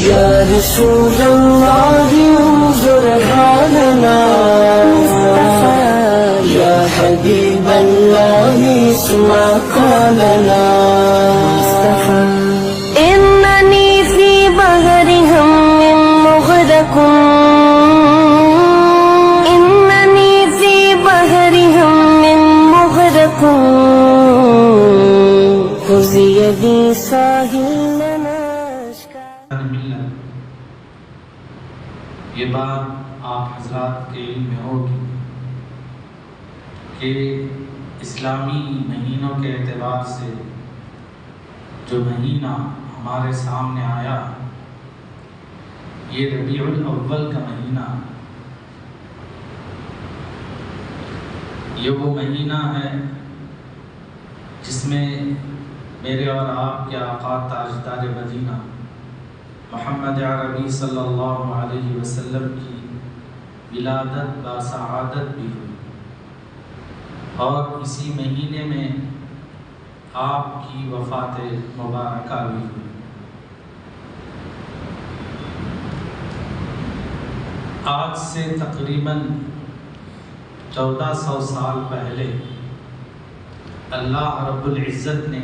یا رسول اللہ انظر حالنا یا حبیب اللہ اسمع قولنا اننی فی بحر ہم مغرق اننی فی بحر ہم مغرق خذ یدی ساحل یہ بات آپ حضرات کے علم میں ہوگی کہ اسلامی مہینوں کے اعتبار سے جو مہینہ ہمارے سامنے آیا یہ ربیع الاول کا مہینہ، یہ وہ مہینہ ہے جس میں میرے اور آپ کے آقا تاجدار مدینہ محمد عربی صلی اللہ علیہ وسلم کی ولادت باسعادت بھی ہوئی، اور اسی مہینے میں آپ کی وفات مبارکہ بھی ہوئی۔ آج سے تقریباً 1400 سال پہلے اللہ رب العزت نے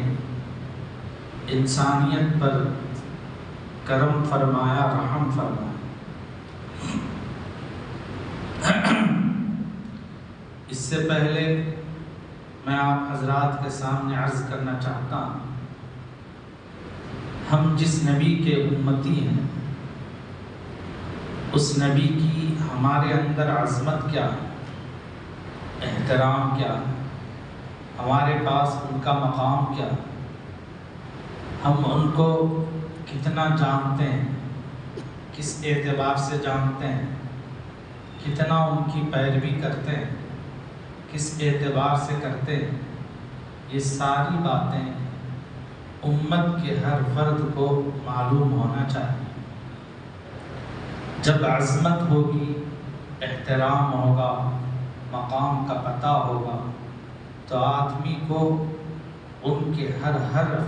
انسانیت پر کرم فرمایا، رحم فرمایا۔ اس سے پہلے میں آپ حضرات کے سامنے عرض کرنا چاہتا ہوں، ہم جس نبی کے امتی ہیں اس نبی کی ہمارے اندر عظمت کیا ہے، احترام کیا ہے، ہمارے پاس ان کا مقام کیا ہے، ہم ان کو کتنا جانتے ہیں، کس اعتبار سے جانتے ہیں، کتنا ان کی پیروی کرتے ہیں، کس اعتبار سے کرتے ہیں، یہ ساری باتیں امت کے ہر فرد کو معلوم ہونا چاہیے۔ جب عظمت ہوگی، احترام ہوگا، مقام کا پتہ ہوگا، تو آدمی کو ان کے ہر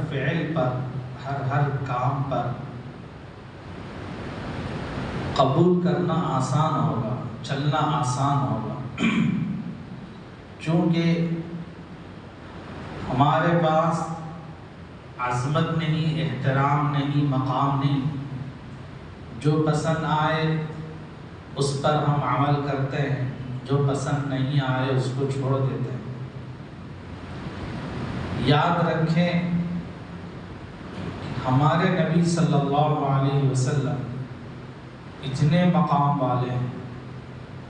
فعل پر، ہر کام پر قبول کرنا آسان ہوگا، چلنا آسان ہوگا۔ چونکہ ہمارے پاس عظمت نہیں، احترام نہیں، مقام نہیں، جو پسند آئے اس پر ہم عمل کرتے ہیں، جو پسند نہیں آئے اس کو چھوڑ دیتے ہیں۔ یاد رکھیں ہمارے نبی صلی اللہ علیہ وسلم اتنے مقام والے ہیں،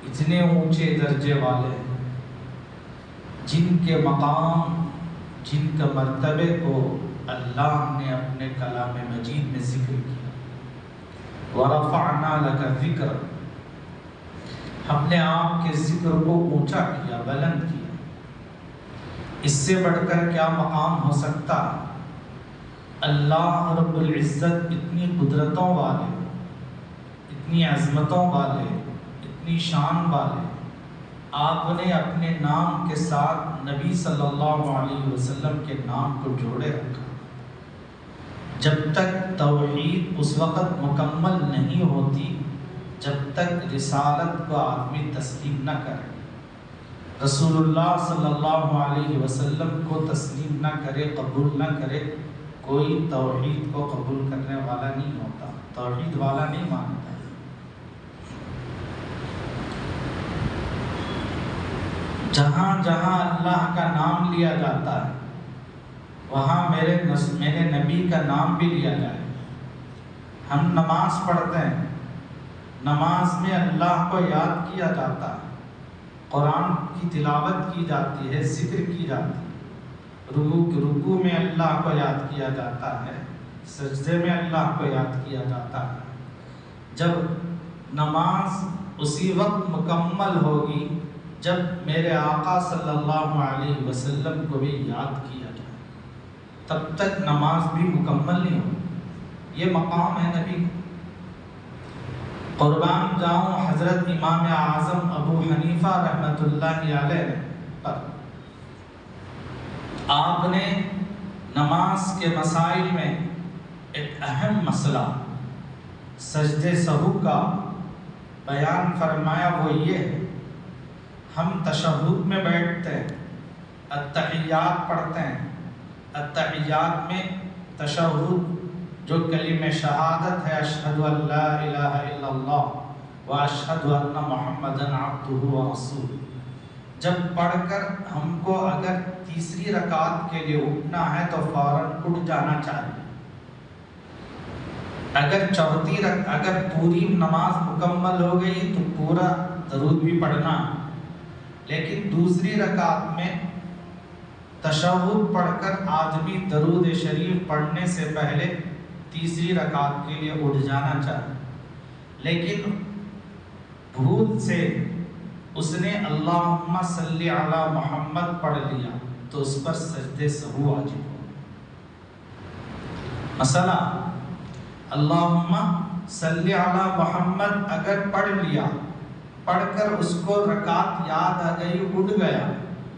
اتنے اونچے درجے والے ہیں، جن کے مقام، جن کے مرتبے کو اللہ نے اپنے کلام مجید میں ذکر کیا۔ وَرَفَعْنَا لَكَ ذِكْرَكَ، ہم نے آپ کے ذکر کو اونچا کیا، بلند کیا۔ اس سے بڑھ کر کیا مقام ہو سکتا؟ اللہ رب العزت اتنی قدرتوں والے، اتنی عظمتوں والے، اتنی شان والے، آپ نے اپنے نام کے ساتھ نبی صلی اللہ علیہ وسلم کے نام کو جوڑے رکھا۔ جب تک توحید اس وقت مکمل نہیں ہوتی جب تک رسالت کو آدمی تسلیم نہ کرے، رسول اللہ صلی اللہ علیہ وسلم کو تسلیم نہ کرے، قبول نہ کرے، کوئی توحید کو قبول کرنے والا نہیں ہوتا، توحید والا نہیں مانتا۔ جہاں جہاں اللہ کا نام لیا جاتا ہے وہاں میرے نبی کا نام بھی لیا جائے۔ ہم نماز پڑھتے ہیں، نماز میں اللہ کو یاد کیا جاتا ہے، قرآن کی تلاوت کی جاتی ہے، ذکر کی جاتی ہے، رکوع میں اللہ کو یاد کیا جاتا ہے، سجدے میں اللہ کو یاد کیا جاتا ہے۔ جب نماز اسی وقت مکمل ہوگی جب میرے آقا صلی اللہ علیہ وسلم کو بھی یاد کیا جائے، تب تک نماز بھی مکمل نہیں ہوگی۔ یہ مقام ہے نبی کا۔ قربان جاؤں حضرت امام اعظم ابو حنیفہ رحمۃ اللہ علیہ پر، آپ نے نماز کے مسائل میں ایک اہم مسئلہ سجدے سہو کا بیان فرمایا وہ یہ ہے، ہم تشہد میں بیٹھتے ہیں، التحیات پڑھتے ہیں، التحیات میں تشہد جو کلمہ شہادت ہے، اشہد ان لا الہ الا اللہ واشہد ان محمدًا عبدہ ورسولہ، جب پڑھ کر ہم کو اگر تیسری رکعت کے لیے اٹھنا ہے تو فوراً اٹھ جانا چاہیے۔ اگر پوری نماز مکمل ہو گئی تو پورا درود بھی پڑھنا، لیکن دوسری رکعت میں تشہد پڑھ کر آدمی درود شریف پڑھنے سے پہلے تیسری رکعت کے لیے اٹھ جانا چاہیے، لیکن بھول سے اس نے اللہم صلی علی محمد پڑھ لیا تو اس پر سجدے سہو واجب ہو۔ مسئلہ اللہم صلی علی محمد اگر پڑھ لیا، پڑھ کر اس کو رکعت یاد آ گئی، اٹھ گیا،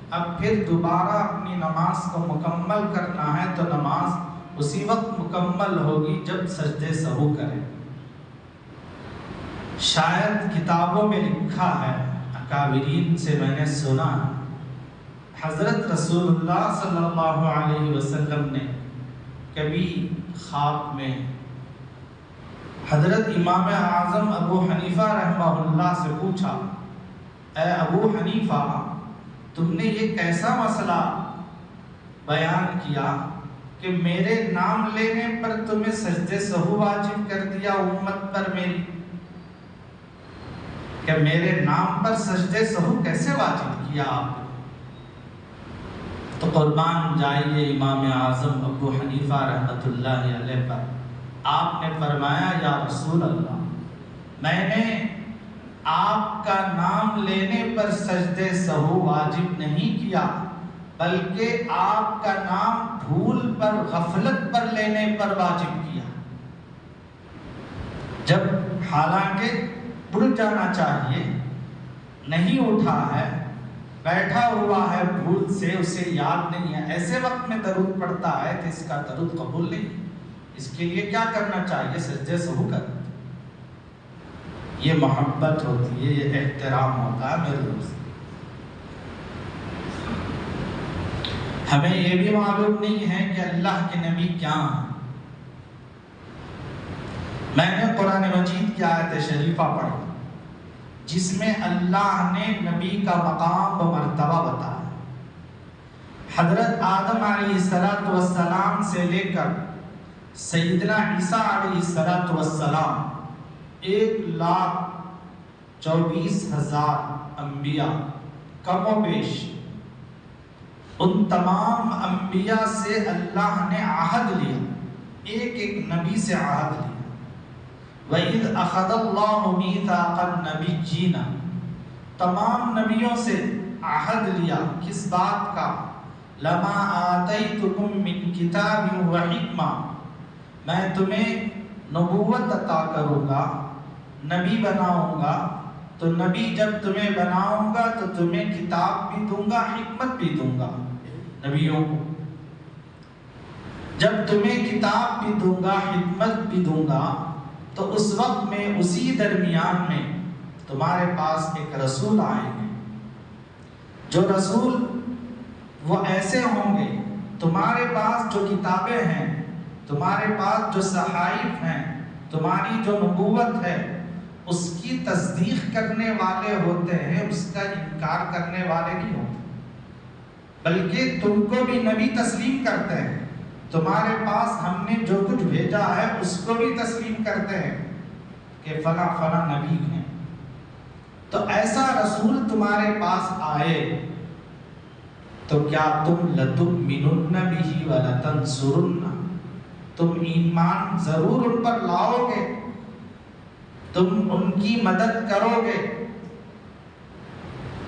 اب پھر دوبارہ اپنی نماز کو مکمل کرنا ہے تو نماز اسی وقت مکمل ہوگی جب سجدے سہو کرے۔ شاید کتابوں میں لکھا ہے، اکابرین سے میں نے سنا، حضرت رسول اللہ صلی اللہ علیہ وسلم نے کبھی خواب میں حضرت امام اعظم ابو حنیفہ رحمہ اللہ سے پوچھا، اے ابو حنیفہ، تم نے یہ کیسا مسئلہ بیان کیا کہ میرے نام لینے پر تمہیں سجدے سہو واجب کر دیا امت پر میری، کہ میرے نام پر سجدے سہو کیسے واجب کیا آپ نے؟ تو قربان جائیے امام اعظم ابو حنیفہ رحمۃ اللہ علیہ پر، آپ نے فرمایا یا رسول اللہ، میں نے آپ کا نام لینے پر سجدے سہو واجب نہیں کیا، بلکہ آپ کا نام بھول پر غفلت پر لینے پر واجب کیا، جب حالانکہ اٹھ جانا چاہیے، نہیں اٹھا ہے، بیٹھا ہوا ہے، بھول سے اسے یاد نہیں ہے، ایسے وقت میں درود پڑھتا ہے کہ اس کا درود قبول نہیں، اس کے لیے کیا کرنا چاہیے؟ سجدے سہو کرنا۔ یہ محبت ہوتی ہے، یہ احترام ہوتا ہے میرے دوست۔ ہمیں یہ بھی معلوم نہیں ہے کہ اللہ کے نبی کیا ہیں۔ میں نے قرآن مجید کی آیت شریفہ پڑھی جس میں اللہ نے نبی کا مقام و مرتبہ بتایا۔ حضرت آدم علیہ السلام سے لے کر سیدنا عیسیٰ علیہ السلام 1,24,000 انبیاء کم و بیش، ان تمام انبیاء سے اللہ نے عہد لیا، ایک ایک نبی سے عہد لیا۔ وَإِذْ أَخَذَ اللَّهُ مِيثَاقَ النَّبِيِّينَ، تمام نبیوں سے عہد لیا، کس بات کا؟ لَمَا آتَيْتُكُم مِّن كِتَابٍ وَحِكْمَةٍ، میں تمہیں نبوت عطا کروں گا، نبی بناؤں گا، تو نبی جب تمہیں بناؤں گا تو تمہیں کتاب بھی دوں گا، حکمت بھی دوں گا۔ نبیوں کو جب تمہیں کتاب بھی دوں گا، حکمت بھی دوں گا، تو اس وقت میں اسی درمیان میں تمہارے پاس ایک رسول آئیں گے، جو رسول وہ ایسے ہوں گے، تمہارے پاس جو کتابیں ہیں، تمہارے پاس جو صحائف ہیں، تمہاری جو نبوت ہے اس کی تصدیق کرنے والے ہوتے ہیں، اس کا انکار کرنے والے نہیں ہوتے، بلکہ تم کو بھی نبی تسلیم کرتے ہیں، تمہارے پاس ہم نے جو کچھ بھیجا ہے اس کو بھی تسلیم کرتے ہیں کہ فلاں فلاں نبی ہیں۔ تو ایسا رسول تمہارے پاس آئے تو کیا تم لَتُؤْمِنُنَّ بِهِ وَلَتَنْصُرُنَّ، تم ایمان ضرور ان پر لاؤ گے، تم ان کی مدد کرو گے۔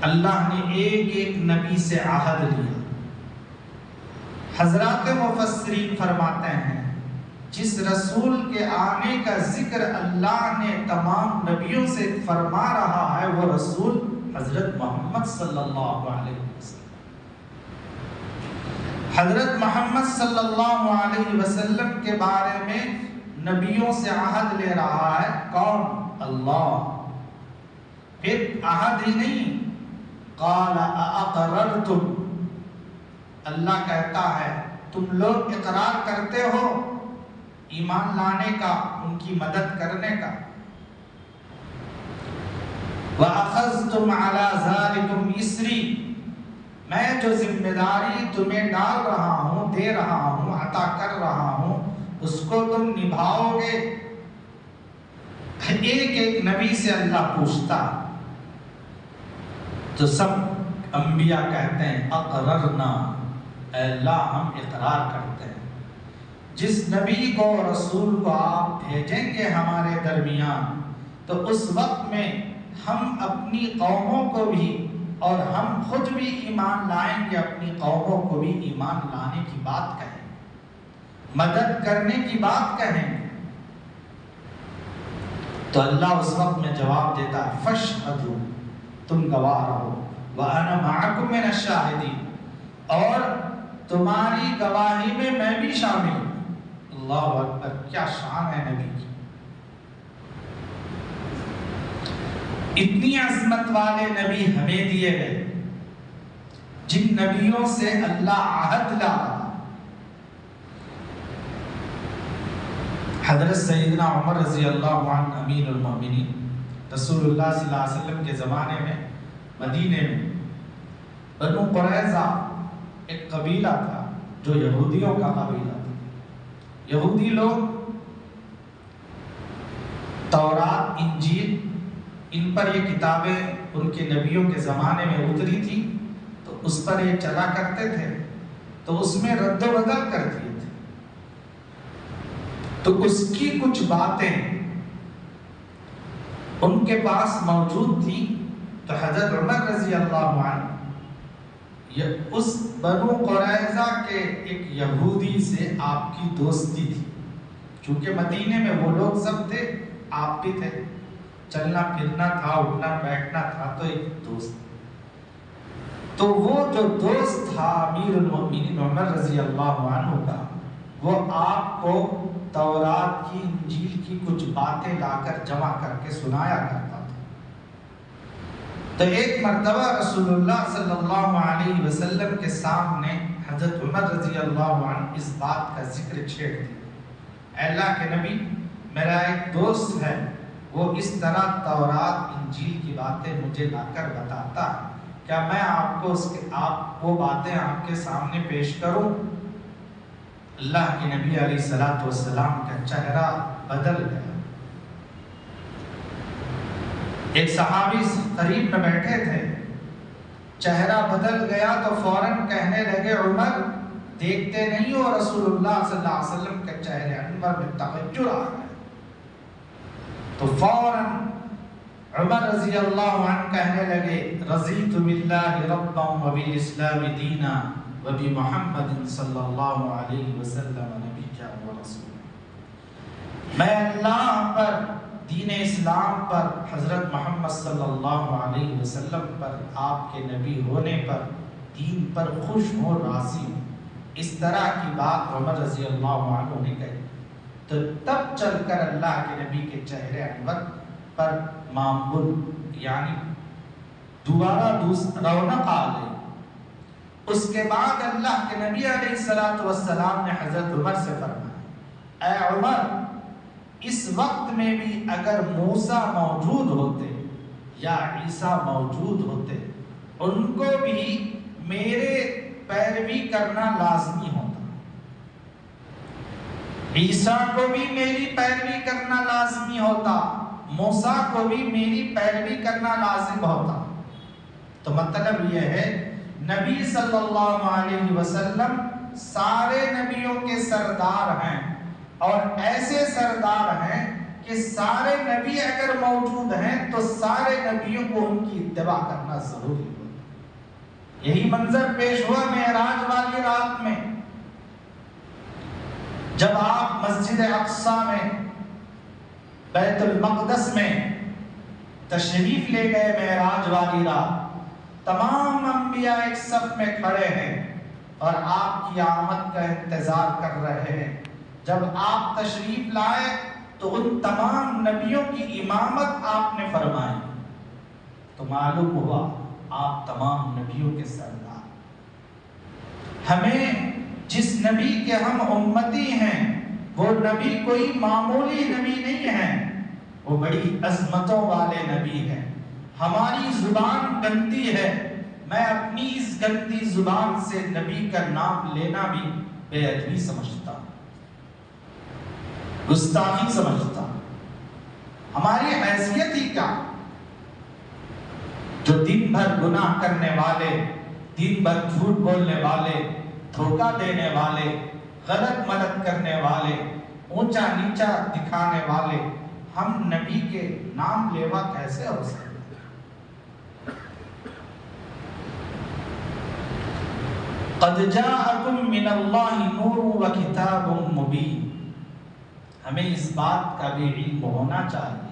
اللہ نے ایک ایک نبی سے عہد لیا۔ حضرات مفسرین فرماتے ہیں جس رسول کے آنے کا ذکر اللہ نے تمام نبیوں سے فرما رہا ہے وہ رسول حضرت محمد صلی اللہ علیہ وسلم۔ حضرت محمد صلی اللہ علیہ وسلم کے بارے میں نبیوں سے عہد لے رہا ہے اللہ. پھر عہد ہی نہیں، قال اقررتم، اللہ کہتا ہے تم لوگ اقرار کرتے ہو ایمان لانے کا، ان کی مدد کرنے کا. وَأَخَذْتُمْ عَلَى ذَلِكُمْ إِسْرِي، میں جو ذمہ داری تمہیں ڈال رہا ہوں، دے رہا ہوں، عطا کر رہا ہوں، اس کو تم نبھاؤ گے. ایک ایک نبی سے اللہ پوچھتا تو سب انبیاء کہتے ہیں اقررنا، اے اللہ ہم اقرار کرتے ہیں. جس نبی کو رسول کو آپ بھیجیں گے ہمارے درمیان، تو اس وقت میں ہم اپنی قوموں کو بھی اور ہم خود بھی ایمان لائیں گے، اپنی قوموں کو بھی ایمان لانے کی بات کہیں، مدد کرنے کی بات کہیں. تو اللہ اس وقت میں جواب دیتا ہے فاشہدوا، تم گواہ رہو، وَأَنَا مَعَكُمْ مِنَ الشَّاهِدِينَ، اور تمہاری گواہی میں میں بھی شامل ہوں. اللہ اکبر، کیا شان ہے نبی کی. اتنی عظمت والے نبی ہمیں دیے گئے جن نبیوں سے اللہ عہد لا رہا. حضرت سیدنا عمر رضی اللہ عنہ امیر المؤمنین، رسول اللہ صلی اللہ علیہ وسلم کے زمانے میں مدینے میں بنو قریظہ ایک قبیلہ تھا جو یہودیوں کا قبیلہ تھا. یہودی لوگ تورات، انجیل، ان پر یہ کتابیں ان کے نبیوں کے زمانے میں اتری تھی تو اس پر یہ چلا کرتے تھے، تو اس میں رد و بدل کر دیے تھے. تو اس کی کچھ باتیں ان کے پاس موجود تھی. تو حضرت عمر رضی اللہ عنہ یہ اس بنو قریظہ کے ایک یہودی سے آپ کی دوستی تھی، چونکہ مدینے میں وہ لوگ سب تھے، آپ بھی تھے، چلنا پھرنا تھا، اٹھنا بیٹھنا تھا، تو ایک دوست. تو وہ جو دوست تھا امیر المؤمنین عمر رضی اللہ عنہ کا، وہ آپ کو تورات کی، انجیل کی کچھ باتیں لا کر جمع کر کے سنایا کرتا تھا. تو ایک مرتبہ رسول اللہ صلی اللہ علیہ وسلم کے سامنے حضرت عمر رضی اللہ عنہ اس بات کا ذکر چھیڑ دیا. اے اللہ کے نبی، میرا ایک دوست ہے، وہ اس طرح تورات انجیل کی باتیں مجھے لا کر بتاتا ہے، کیا میں آپ وہ باتیں آپ کے سامنے پیش کروں؟ اللہ کے نبی علیہ الصلوۃ والسلام کا چہرہ بدل گیا. ایک صحابی قریب میں بیٹھے تھے، چہرہ بدل گیا تو فوراً کہنے لگے عمر دیکھتے نہیں ہو رسول اللہ صلی اللہ علیہ وسلم کے چہرے انور میں تغیر آ گیا. تو فوراً عمر رضی اللہ عنہ کہنے لگے رضیت باللہ ربا وبالاسلام دینا وبمحمد صلی اللہ علیہ وسلم نبیا ورسولا. میں اللہ پر، دین اسلام پر، حضرت محمد صلی اللہ علیہ وسلم پر، آپ کے نبی ہونے پر، دین پر خوش ہوں، راضی ہوں. اس طرح کی بات عمر رضی اللہ عنہ نے کہی. تو تب چل کر اللہ کے نبی کے چہرے انور پر معمول یعنی دوبارہ رونق آ گئی. اس کے بعد اللہ کے نبی علیہ الصلوۃ والسلام نے حضرت عمر سے فرمایا اے عمر، اس وقت میں بھی اگر موسیٰ موجود ہوتے یا عیسیٰ موجود ہوتے، ان کو بھی میرے پیروی کرنا لازمی ہوتا. عیسیٰ کو بھی میری پیروی کرنا لازمی ہوتا، موسیٰ کو بھی میری پیروی کرنا لازم ہوتا. تو مطلب یہ ہے نبی صلی اللہ علیہ وسلم سارے نبیوں کے سردار ہیں، اور ایسے سردار ہیں کہ سارے نبی اگر موجود ہیں تو سارے نبیوں کو ان کی اتباع کرنا ضروری ہوتا. یہی منظر پیش ہوا معراج والی رات میں، جب آپ مسجد اقصیٰ میں، بیت المقدس میں تشریف لے گئے معراج والی رات. تمام انبیاء ایک صف میں کھڑے ہیں اور آپ کی آمد کا انتظار کر رہے ہیں. جب آپ تشریف لائے تو ان تمام نبیوں نبیوں کی امامت آپ نے فرمائی تو معلوم ہوا آپ تمام نبیوں کے سردار۔ ہمیں جس نبی کے ہم امتی ہیں وہ نبی کوئی معمولی نبی نہیں ہے، وہ بڑی عظمتوں والے نبی ہے۔ ہماری زبان گندی ہے، میں اپنی اس گندی زبان سے نبی کا نام لینا بھی بے ادبی سمجھتا ہوں، گستاخی سمجھتا ہوں۔ ہماری حیثیت ہی کیا؟ جو دن بھر گناہ کرنے والے، دن بھر جھوٹ بولنے والے، دھوکہ دینے والے، غلط مدد کرنے والے، اونچا نیچا دکھانے والے، ہم نبی کے نام لیوا کیسے ہو سکتے؟ قد جاءکم من اللہ نور و کتاب مبین۔ ہمیں اس بات کا بھی علم ہونا چاہیے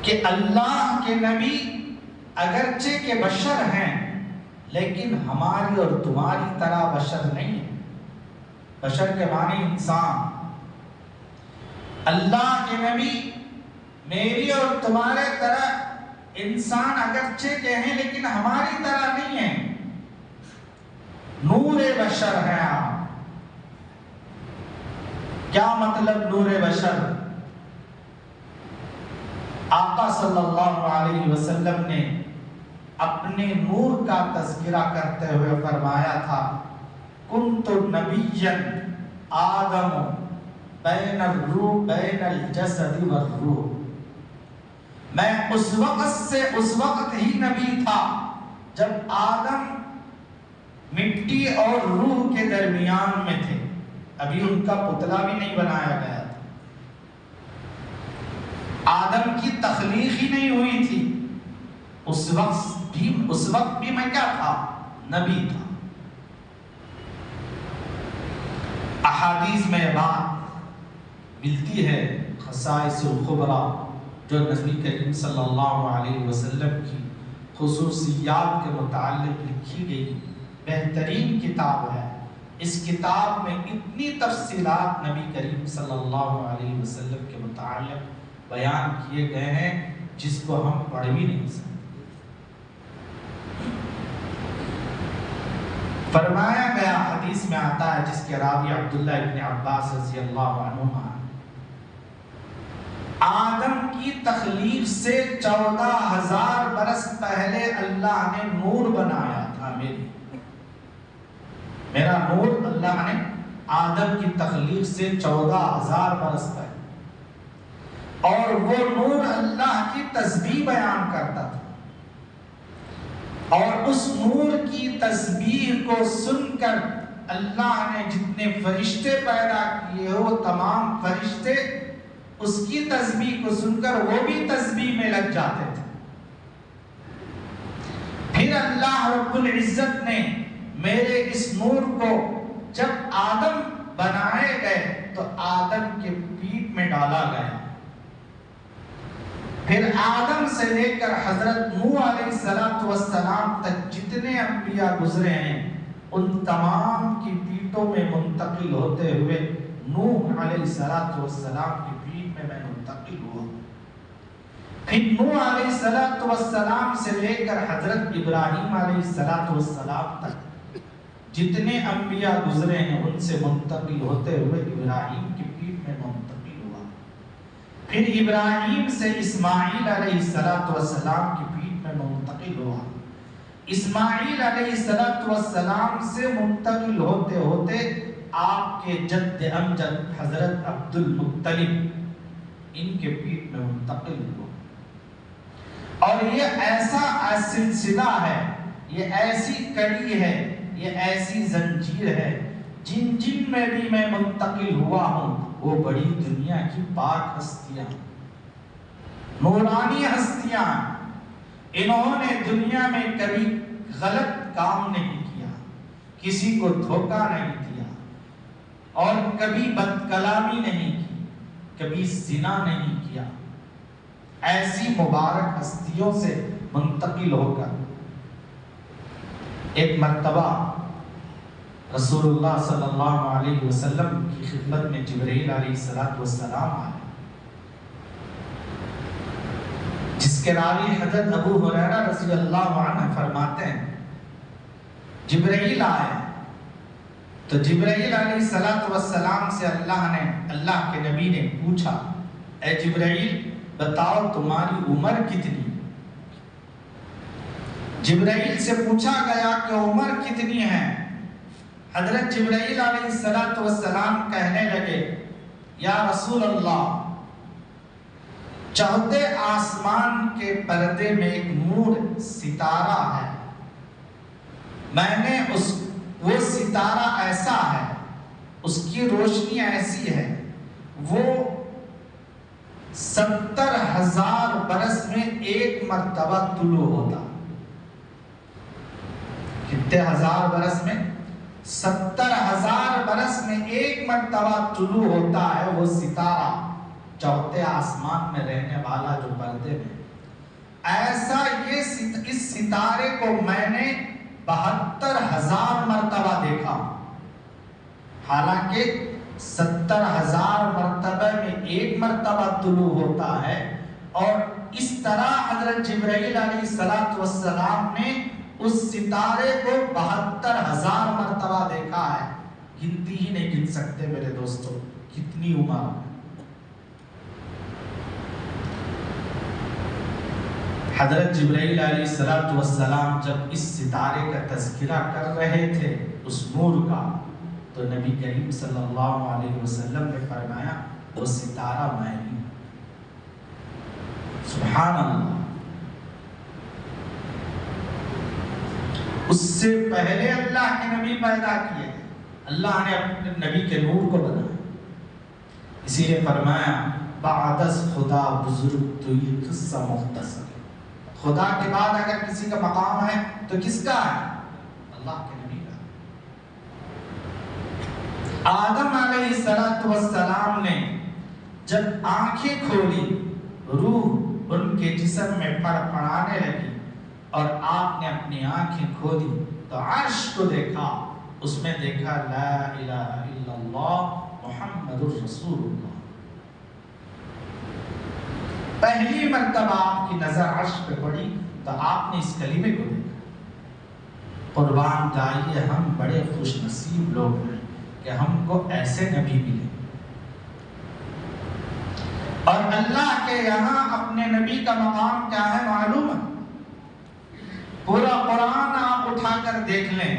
کہ اللہ کے نبی اگرچہ کہ بشر ہیں لیکن ہماری اور تمہاری طرح بشر نہیں ہے۔ بشر کے معنی انسان۔ اللہ کے نبی میری اور تمہارے طرح انسان اگرچہ کہ ہیں لیکن ہماری طرح نہیں ہیں، نور بشر ہے آپ۔ کیا مطلب نور بشر؟ آقا صلی اللہ علیہ وسلم نے اپنے نور کا تذکرہ کرتے ہوئے فرمایا تھا کنت نبیا آدم بین الروح بین الجسد والروح۔ میں اس وقت سے اس وقت ہی نبی تھا جب آدم مٹی اور روح کے درمیان میں تھے، ابھی ان کا پتلا بھی نہیں بنایا گیا تھا، آدم کی تخلیق ہی نہیں ہوئی تھی۔ اس وقت بھی میں کیا تھا؟ نبی تھا۔ احادیث میں بات ملتی ہے، خصائص الخبرا جو نبی کریم صلی اللہ علیہ وسلم کی خصوصیات کے متعلق لکھی گئی بہترین کتاب ہے۔ اس کتاب میں اتنی تفصیلات نبی کریم صلی اللہ علیہ وسلم کے متعلق بیان کیے گئے ہیں جس کو ہم پڑھ بھی نہیں سکتے۔ فرمایا گیا، حدیث میں آتا ہے جس کے راوی عبداللہ ابن عباس رضی اللہ عنہما، آدم کی تخلیق سے 14,000 برس پہلے اللہ نے نور بنایا تھا۔ میرا نور اللہ نے آدم کی تخلیق سے 14,000 برس پہلے، اور وہ نور اللہ کی تسبیح بیان کرتا تھا، اور اس نور کی تسبیح کو سن کر اللہ نے جتنے فرشتے پیدا کیے وہ تمام فرشتے اس کی تسبیح کو سن کر وہ بھی تسبیح میں لگ جاتے تھے۔ پھر اللہ رب العزت نے میرے اس نور کو جب آدم بنائے گئے تو آدم کے پیٹ میں ڈالا گیا۔ پھر آدم سے لے کر حضرت نوح علیہ السلام تک جتنے انبیاء گزرے ہیں ان تمام کی پیٹوں میں منتقل ہوتے ہوئے نوح علیہ السلام کی پیٹ میں منتقل ہوا۔ پھر نوح علیہ السلام سے لے کر حضرت ابراہیم علیہ السلام تک جتنے انبیاء گزرے ہیں ان سے منتقل ہوتے ہوئے ابراہیم کی پیٹ میں منتقل ہوا۔ پھر ابراہیم سے اسماعیل علیہ السلام کی پیٹ میں منتقل ہوا۔ اسماعیل علیہ السلام سے منتقل ہوتے ہوتے آپ کے جد امجد حضرت عبد المطلب ان کے پیٹ میں منتقل ہوا۔ اور یہ ایسا سلسلہ ہے، یہ ایسی کڑی ہے، یہ ایسی زنجیر ہے، جن جن میں بھی میں منتقل ہوا ہوں وہ بڑی دنیا کی پاک ہستیاں، نورانی ہستیاں، انہوں نے دنیا میں کبھی غلط کام نہیں کیا، کسی کو دھوکہ نہیں دیا، اور کبھی بد کلامی نہیں کی، کبھی زنا نہیں کیا۔ ایسی مبارک ہستیوں سے منتقل ہو کر ایک مرتبہ رسول اللہ صلی اللہ علیہ وسلم کی خدمت میں جبرائیل علیہ السلام آئے جس کے راوی حضرت ابو ہریرہ رضی اللہ عنہ فرماتے ہیں جبرائیل آئے تو جبرائیل علیہ السلام سے اللہ کے نبی نے پوچھا اے جبرائیل بتاؤ تمہاری عمر کتنی؟ جبرائیل سے پوچھا گیا کہ عمر کتنی ہے؟ حضرت جبرائیل علیہ السلام کہنے لگے یا رسول اللہ چوتھے آسمان کے پردے میں ایک نور ستارہ ہے، میں نے وہ ستارہ ایسا ہے، اس کی روشنی ایسی ہے، وہ 70,000 برس میں ایک مرتبہ طلوع ہوتا۔ کتنے ہزار برس میں؟ 70,000 برس میں ایک مرتبہ طلوع ہوتا ہے وہ ستارہ، چوتھے آسمان میں رہنے والا جو پردے میں ایسا اس ستارے کو میں نے 72,000 مرتبہ دیکھا، حالانکہ 70,000 مرتبہ میں ایک مرتبہ طلوع ہوتا ہے۔ اور اس طرح حضرت جبرائیل علیہ السلام نے اس ستارے کو 72,000 مرتبہ دیکھا ہے۔ گنتی ہی نہیں گن سکتے میرے دوستوں کتنی عمر ہے۔ حضرت جبرائیل علیہ السلام جب اس ستارے کا تذکرہ کر رہے تھے اس نور کا، تو نبی کریم صلی اللہ علیہ وسلم نے فرمایا وہ ستارہ میں ہی۔ سبحان اللہ، اس سے پہلے اللہ کے نبی پیدا کیے، اللہ نے اپنے نبی کے نور کو بنایا، اسی لیے فرمایا بعد از خدا بزرگ تو یہ قصہ مختصر، خدا کے بعد اگر کسی کا مقام ہے تو کس کا ہے؟ اللہ کے نبی کا۔ آدم علیہ السلام نے جب آنکھیں کھولی، روح ان کے جسم میں پڑپڑانے لگی اور آپ نے اپنی آنکھیں کھولی تو عرش کو دیکھا، اس میں دیکھا لا الہ الا اللہ محمد الرسول اللہ۔ پہلی مرتبہ آپ کی نظر عرش پہ پڑی تو آپ نے اس کلمے کو دیکھا۔ قربان جائیے ہم بڑے خوش نصیب لوگ ہیں کہ ہم کو ایسے نبی ملے، اور اللہ کے یہاں اپنے نبی کا مقام کیا ہے معلوم ہے؟ پورا قرآن آپ اٹھا کر دیکھ لیں،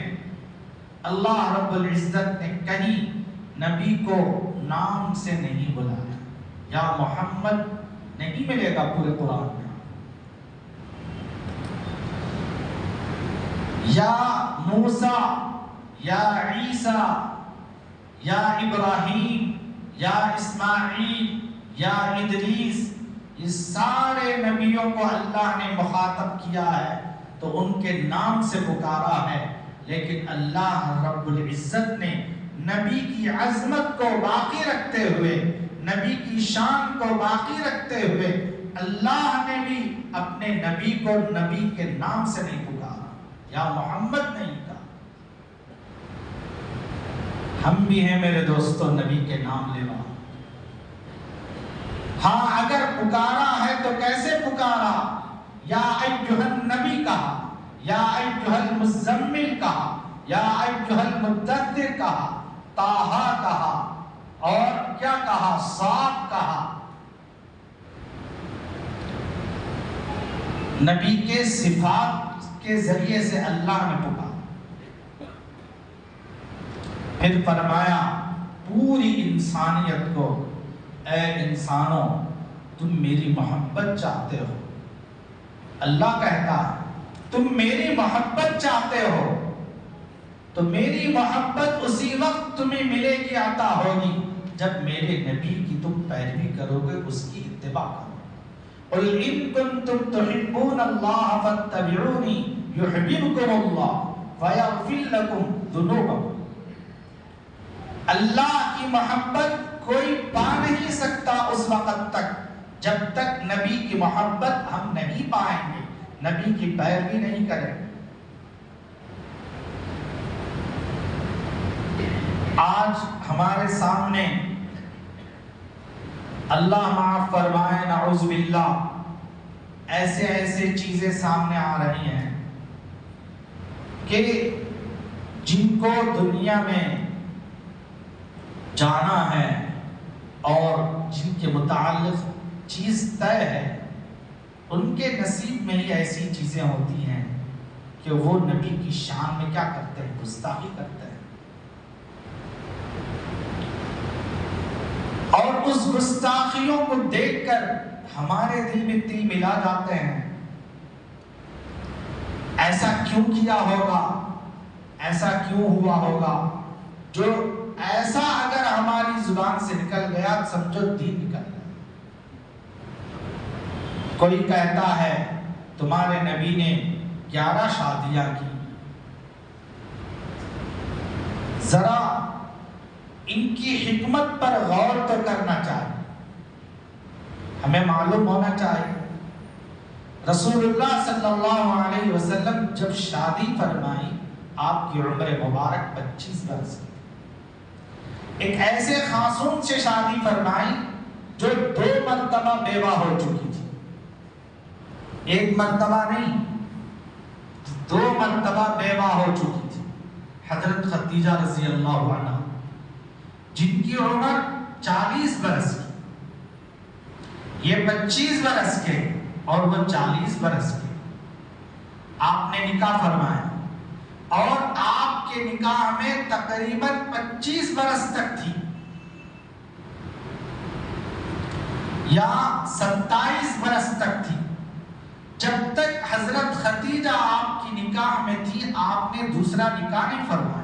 اللہ رب العزت نے کہیں نبی کو نام سے نہیں بلایا، یا محمد نہیں ملے گا پورے قرآن میں، یا موسیٰ، یا عیسیٰ، یا ابراہیم، یا اسماعیل، یا ادریس، یہ سارے نبیوں کو اللہ نے مخاطب کیا ہے تو ان کے نام سے پکارا ہے، لیکن اللہ رب العزت نے نبی کی عظمت کو باقی رکھتے ہوئے، نبی کی شان کو باقی رکھتے ہوئے، اللہ نے بھی اپنے نبی کو نبی کے نام سے نہیں پکارا، یا محمد نہیں کہا۔ ہم بھی ہیں میرے دوستوں نبی کے نام لیوا، ہاں اگر پکارا ہے تو کیسے پکارا؟ یا ایھا النبی کہا، یا ایھا المزمل کہا، یا ایھا المدثر کہا، طٰہٰ کہا، اور کیا کہا؟ صاد کہا۔ نبی کے صفات کے ذریعے سے اللہ نے پکارا، پھر فرمایا پوری انسانیت کو اے انسانوں تم میری محبت چاہتے ہو، اللہ کہتا تم میری محبت چاہتے ہو تو میری محبت اسی وقت تمہیں ملے گی، عطا ہوگی جب میرے نبی کی تم پیروی کرو گے، اس کی اتباع کرو گے۔ قُلْ إِن كُنتُمْ تُحِبُّونَ اللَّهَ فَاتَّبِعُونِي يُحْبِبْكُمُ اللَّهُ وَيَغْفِرْ لَكُمْ ذُنُوبَكُمْ۔ اللہ کی محبت کوئی پا نہیں سکتا اس وقت تک جب تک نبی کی محبت ہم نہیں پائیں گے، نبی کی پیروی نہیں کریں گے۔ آج ہمارے سامنے اللہ معاف فرمائے نعوذ باللہ ایسے ایسے چیزیں سامنے آ رہی ہیں کہ جن کو دنیا میں جانا ہے اور جن کے متعلق چیز طے ہے، ان کے نصیب میں ہی ایسی چیزیں ہوتی ہیں کہ وہ نبی کی شان میں کیا کرتے ہیں؟ گستاخی کرتے ہیں، اور اس گستاخیوں کو دیکھ کر ہمارے دل میں تل ملا جاتے ہیں، ایسا کیوں کیا ہوگا، ایسا کیوں ہوا ہوگا؟ جو ایسا اگر ہماری زبان سے نکل گیا سمجھو دین نکل گیا۔ کوئی کہتا ہے تمہارے نبی نے 11 شادیاں کی، ذرا ان کی حکمت پر غور تو کرنا چاہیے، ہمیں معلوم ہونا چاہیے۔ رسول اللہ صلی اللہ علیہ وسلم جب شادی فرمائی، آپ کی عمر مبارک 25 برس کی، ایک ایسے خاتون سے شادی فرمائی جو 2 مرتبہ بیوہ ہو چکی تھی، 1 مرتبہ نہیں، 2 مرتبہ بیوہ ہو چکی تھی۔ حضرت خدیجہ رضی اللہ عنہ جن کی عمر 40 برس کی، یہ 25 برس کے اور وہ 40 برس کے، آپ نے نکاح فرمایا اور آپ کے نکاح میں تقریباً 25 برس تک تھی یا 27 برس تک تھی۔ جب تک حضرت خدیجہ آپ کی نکاح میں تھی، آپ نے دوسرا نکاح نہیں فرمایا۔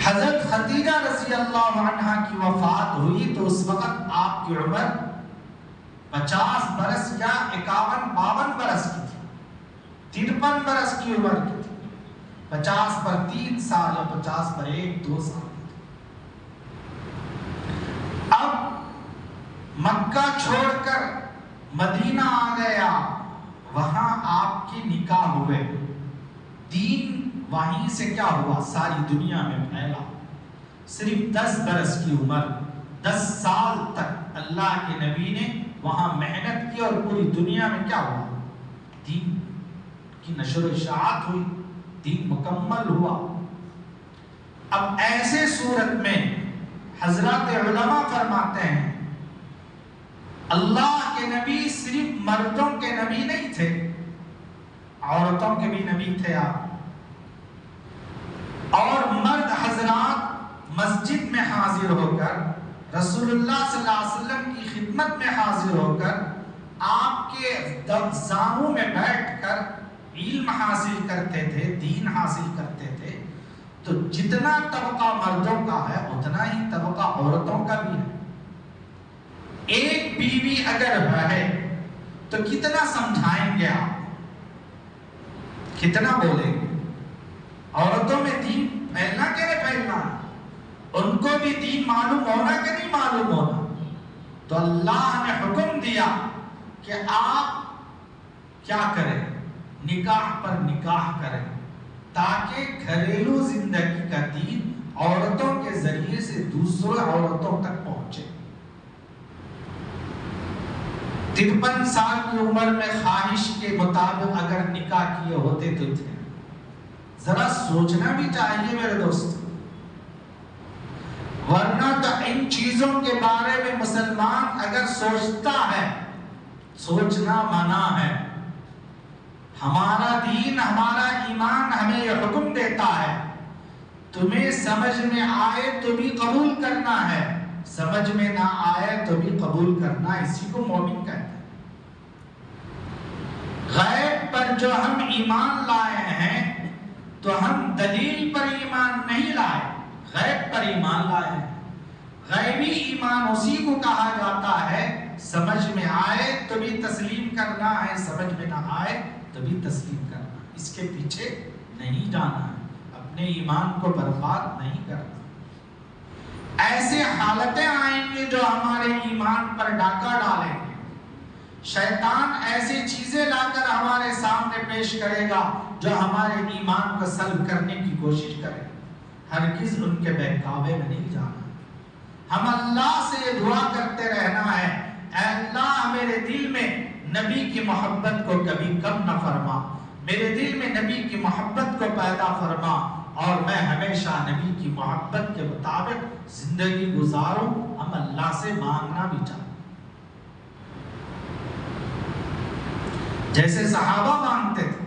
حضرت خدیجہ رضی اللہ عنہ کی وفات ہوئی تو اس وقت آپ کی عمر 50 برس یا 51-52 برس کی تھی، 53 برس کی عمر کی تھی، 50 پر 3 سال یا 50 پر 1-2 سال۔ اب مکہ چھوڑ کر مدینہ آ گیا، وہاں آپ کی نکاح ہوئے، دین وہیں سے کیا ہوا؟ ساری دنیا میں پھیلا۔ صرف 10 برس کی عمر، 10 سال تک اللہ کے نبی نے وہاں محنت کی اور پوری دنیا میں کیا ہوا؟ دین کی نشر و اشاعت ہوئی، دین مکمل ہوا۔ اب ایسے صورت میں حضرات علماء فرماتے ہیں اللہ کے نبی صرف مردوں کے نبی نہیں تھے، عورتوں کے بھی نبی تھے آپ، اور مرد حضرات مسجد میں حاضر ہو کر رسول اللہ صلی اللہ علیہ وسلم کی خدمت میں حاضر ہو کر آپ کے زانوں میں بیٹھ کر علم حاصل کرتے تھے، دین حاصل کرتے تھے۔ تو جتنا طبقہ مردوں کا ہے اتنا ہی طبقہ عورتوں کا بھی ہے۔ ایک بیوی اگر ہے تو کتنا سمجھائیں گے آپ، کتنا بولیں گے؟ عورتوں میں دین پھیلنا کہ نہیں پھیلنا؟ ان کو بھی دین معلوم ہونا کہ نہیں معلوم ہونا؟ تو اللہ نے حکم دیا کہ آپ کیا کریں؟ نکاح پر نکاح کریں، تاکہ گھریلو زندگی کا دین عورتوں کے ذریعے سے دوسرے عورتوں تک پہنچے۔ 53 سال کی عمر میں خواہش کے مطابق اگر نکاح کیے ہوتے تو تھے، ذرا سوچنا بھی چاہیے میرے دوست، ورنہ تو ان چیزوں کے بارے میں مسلمان اگر سوچتا ہے، سوچنا منع ہے۔ ہمارا دین، ہمارا ایمان ہمیں یہ حکم دیتا ہے تمہیں سمجھ میں آئے تو بھی قبول کرنا ہے، سمجھ میں نہ آئے تو بھی قبول کرنا، اسی کو مومن کہتے ہیں۔ غیب پر جو ہم ایمان لائے ہیں تو ہم دلیل پر ایمان نہیں لائے، غیب پر ایمان لائے ہیں۔ غیبی ایمان اسی کو کہا جاتا ہے سمجھ میں آئے تو بھی تسلیم کرنا ہے، سمجھ میں نہ آئے تو بھی تسلیم کرنا، اس کے پیچھے نہیں جانا ہے، اپنے ایمان کو برباد نہیں کرنا۔ ایسے حالتیں آئیں گی جو ہمارے ایمان پر ڈاکہ ڈالیں گے، شیطان ایسی چیزیں لا کر ہمارے سامنے پیش کرے گا جو ہمارے ایمان کو سلب کرنے کی کوشش کرے، ہرگز ان کے بہکاوے میں نہیں جانا۔ ہم اللہ سے یہ دعا کرتے رہنا ہے، اے اللہ میرے نبی کی محبت کو کبھی کم نہ فرما، میرے دل میں نبی کی محبت کو پیدا فرما، اور میں ہمیشہ نبی کی محبت کے مطابق زندگی گزاروں، ہم اللہ سے مانگنا بھی چاہتے جیسے صحابہ مانگتے تھے۔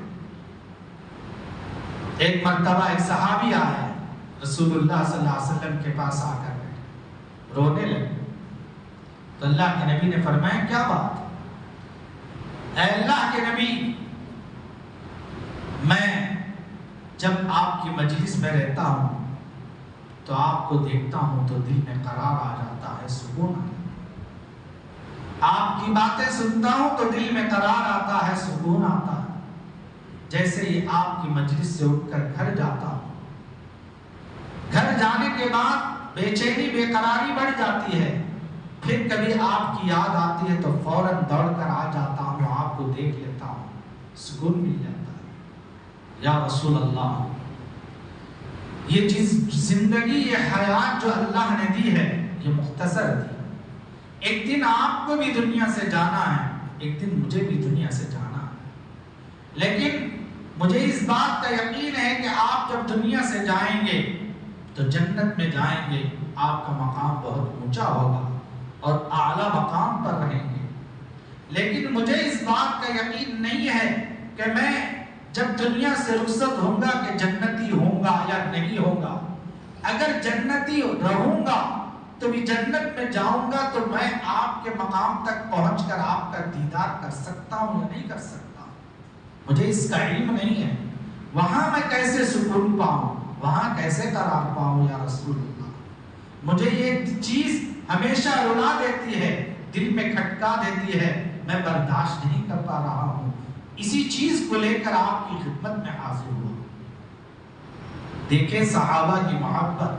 ایک مرتبہ ایک صحابی آیا رسول اللہ صلی اللہ علیہ وسلم کے پاس آ کر بیٹھے، رونے لگے، تو اللہ کے نبی نے فرمایا کیا بات؟ اے اللہ کے نبی، میں جب آپ کی مجلس میں رہتا ہوں تو آپ کو دیکھتا ہوں تو دل میں قرار آ جاتا ہے، سکون آتا ہے، آپ کی باتیں سنتا ہوں تو دل میں قرار آتا ہے، سکون آتا ہے، جیسے ہی آپ کی مجلس سے اٹھ کر گھر جاتا ہوں، گھر جانے کے بعد بے چینی بے قراری بڑھ جاتی ہے، پھر کبھی آپ کی یاد آتی ہے تو فوراً دوڑ کر آ جاتا ہوں، آپ کو دیکھ لیتا ہوں، سکون مل جاتا ہے۔ یا رسول اللہ، یہ چیز زندگی، یہ حیات جو اللہ نے دی ہے یہ مختصر دی، ایک دن آپ کو بھی دنیا سے جانا ہے، ایک دن مجھے بھی دنیا سے جانا ہے، لیکن مجھے اس بات کا یقین ہے کہ آپ جب دنیا سے جائیں گے تو جنت میں جائیں گے، آپ کا مقام بہت اونچا ہوگا اور اعلیٰ مقام پر رہیں گے، لیکن مجھے اس بات کا یقین نہیں ہے کہ میں جب دنیا سے رخصت ہوں گا کہ جنتی ہوں گا یا نہیں ہوں گا۔ اگر جنتی رہوں گا تو بھی جنت میں جاؤں گا تو میں آپ کے مقام تک پہنچ کر آپ کا دیدار کر سکتا ہوں یا نہیں کر سکتا، مجھے اس کا علم نہیں ہے۔ وہاں میں کیسے سکون پاؤں، وہاں کیسے قرار پاؤں یا رسول اللہ؟ مجھے یہ چیز ہمیشہ رلا دیتی ہے، دل میں کھٹکا دیتی ہے، میں برداشت نہیں کر پا رہا ہوں، اسی چیز کو لے کر آپ کی خدمت میں حاضر ہوا۔ دیکھیں صحابہ کی محبت،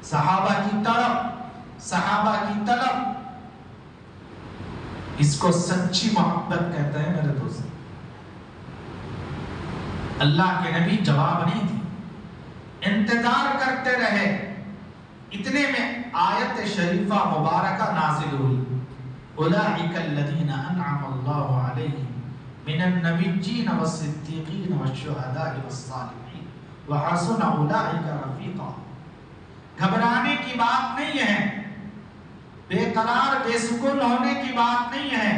صحابہ کی طرف، صحابہ کی طلب، اس کو سچی محبت کہتے ہیں میرے دوست۔ اللہ کے نبی جواب نہیں دی، انتظار کرتے رہے، اتنے میں آیت شریفہ مبارکہ نازل ہوئی، اولئک الذین انعم اللہ علیہم من النبیین والصدیقین والشہداء والصالحین وحسن اولئک رفیقا۔ گھبرانے کی بات نہیں ہے، بے قرار بے سکون ہونے کی بات نہیں ہے،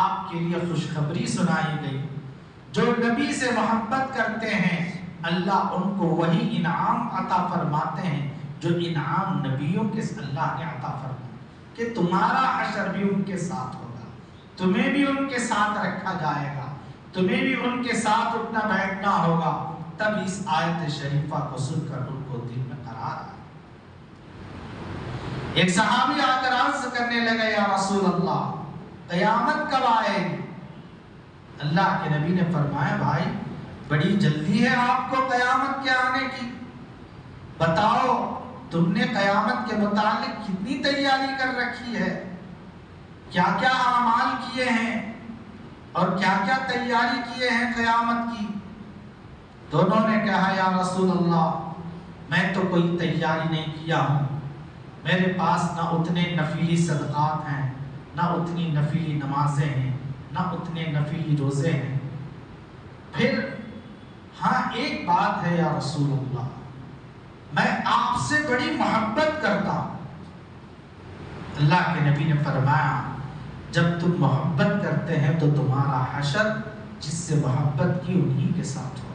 آپ کے لیے خوشخبری سنائی گئی۔ جو نبی سے محبت کرتے ہیں اللہ ان کو وہی انعام عطا فرماتے ہیں جو انعام نبیوں کے اللہ نے عطا فرمایا، کہ تمہارا حشر بھی ان کے ساتھ ہوگا، تمہیں بھی ان کے ساتھ رکھا جائے گا، تمہیں بھی ان کے ساتھ اٹھنا بیٹھنا ہوگا۔ تب اس آیت شریفہ کو سن کر ان کو دل میں قرار آیا۔ ایک صحابی آ کر عرض کرنے لگا، یا رسول اللہ قیامت کب آئے گی؟ اللہ کے نبی نے فرمایا، بھائی بڑی جلدی ہے آپ کو قیامت کے آنے کی، بتاؤ تم نے قیامت کے متعلق کتنی تیاری کر رکھی ہے، کیا کیا اعمال کیے ہیں اور کیا کیا تیاری کیے ہیں قیامت کی؟ دونوں نے کہا، یا رسول اللہ میں تو کوئی تیاری نہیں کیا ہوں، میرے پاس نہ اتنے نفلی صدقات ہیں، نہ اتنی نفلی نمازیں ہیں، نہ اتنے نفلی روزے ہیں۔ پھر ہاں ایک بات ہے یا رسول اللہ، میں آپ سے بڑی محبت کرتا ہوں۔ اللہ کے نبی نے فرمایا، جب تم محبت کرتے ہیں تو تمہارا حشر جس سے محبت کی انہی کے ساتھ ہو۔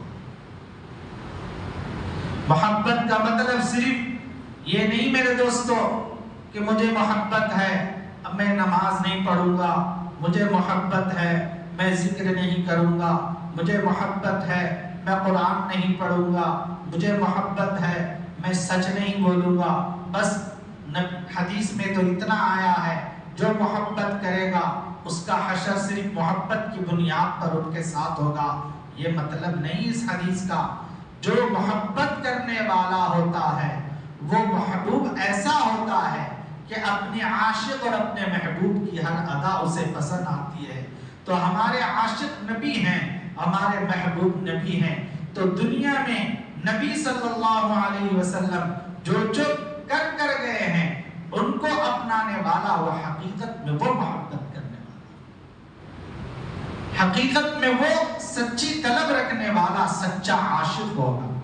محبت کا مطلب صرف یہ نہیں میرے دوستو کہ مجھے محبت ہے اب میں نماز نہیں پڑھوں گا، مجھے محبت ہے میں ذکر نہیں کروں گا، مجھے محبت ہے میں قرآن نہیں پڑھوں گا، مجھے محبت ہے میں سچ نہیں بولوں گا، بس حدیث میں تو اتنا آیا ہے جو محبت کرے گا اس کا حشر صرف محبت کی بنیاد پر ان کے ساتھ ہوگا۔ یہ مطلب نہیں اس حدیث کا۔ جو محبت کرنے والا ہوتا ہے وہ محبوب ایسا ہوتا ہے کہ اپنے عاشق اور اپنے محبوب کی ہر ادا اسے پسند آتی ہے۔ تو ہمارے عاشق نبی ہیں، ہمارے محبوب نبی ہیں، تو دنیا میں نبی صلی اللہ علیہ وسلم جو کر گئے ہیں ان کو اپنانے والا وہ حقیقت میں وہ محبت کرنے والا۔ حقیقت میں وہ سچی طلب رکھنے والا سچا عاشق ہوگا۔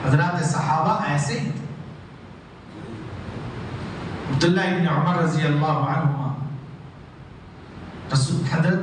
حضرات صحابہ ایسے ہی تھے۔ عبداللہ ابن عمر رضی اللہ عنہما حضرت